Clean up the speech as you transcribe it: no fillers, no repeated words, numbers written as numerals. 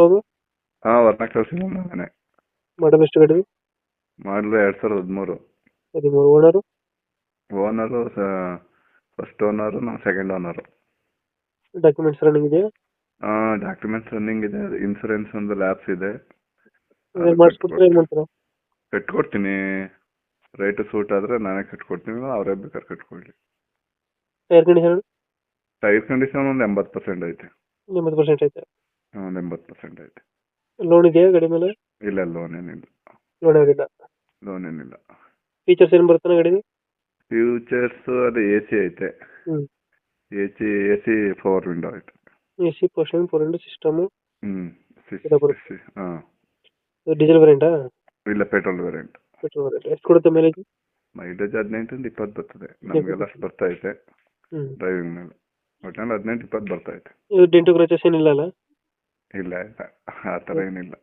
ಅದು ಹಾಂ ವರ್ಣ ಕಳಿಸಿದ ನಾನೇ. ಮಾಡಲ್ ಎಷ್ಟು ಗಾಡಿ? ಮಾಡಲು 2013. 13 ಓನರು. ಓನರು ಫಸ್ಟ್ ಓನರು, ನಾವು ಸೆಕೆಂಡ್ ಓನರು. ಡಾಕ್ಯುಮೆಂಟ್ಸ್ ರನ್ನಿಂಗ್ ಇದೆಯಾ? ಡಾಕ್ಯುಮೆಂಟ್ಸ್ ರನ್ನಿಂಗ್ ಇದೆ. ಇನ್ಸೂರೆನ್ಸ್ ಒಂದು ಲ್ಯಾಬ್ಸ್ ಇದೆ. ಮಾಡಿಸ್ಕೊಡ್ತೀರಾ ಏನು ಮಾಡ್ತೀರಾ? ಕಟ್ಕೊಡ್ತೀನಿ. ರೇಟ್ ಸೂಟ್ ಆದರೆ ನಾನೇ ಕಟ್ಕೊಡ್ತೀನಿ, ಅವರೇ ಬೇಕಾದ್ರೆ ಕಟ್ಕೊಳ್ಳಿ. Tyre condition? ಟೈರ್ ಕಂಡೀಷನ್ ಒಂದು 80% ಐತೆ. 80% ಐತೆ. ಒಂದು 80% ಐತೆ. ಲೋನ್ ಇದೆಯಾ ಗಾಡಿ ಮೇಲೆ? ಇಲ್ಲ, ಲೋನ್ ಏನಿಲ್ಲ. ಲೋನ್ ಆಗಿಲ್ಲ. ಲೋನ್ ಏನಿಲ್ಲ. ಫೀಚರ್ಸ್ ಏನು ಬರ್ತಾನೆ ಗಾಡಿಗೆ? ಫ್ಯೂಚರ್ಸ್ ಅದು ಎ ಸಿ ಐತೆ. ಎ ಸಿ 4 ವಿಂಡೋ ಐತೆ. A C portion 4 system. ಹಾಂ. ಡೀಸೆಲ್ ವೇರಿಯಂಟಾ? ಇಲ್ಲ, ಪೆಟ್ರೋಲ್ ವೇರಿಯಂಟ್. Petrol variant. ಎಷ್ಟು ಕೊಡುತ್ತೆ ಮೈಲೇಜ್? ಮೈಲೇಜ್ 18 20 ಬರ್ತದೆ. ನಮಗೆಲ್ಲ ಅಷ್ಟು ಬರ್ತಾ ಐತೆ ಡ್ರೈವಿಂಗ್ ಮೇಲೆ. ಒಟ್ಟಿನಲ್ಲಿ 18 20 ಬರ್ತಾ ಐತೆ. ಇದು ಡೆಂಟು ಕ್ರಚಸ್ ಏನಿಲ್ಲ ಅಲ್ಲ? ಇಲ್ಲ, ಆ ಥರ ಏನಿಲ್ಲ.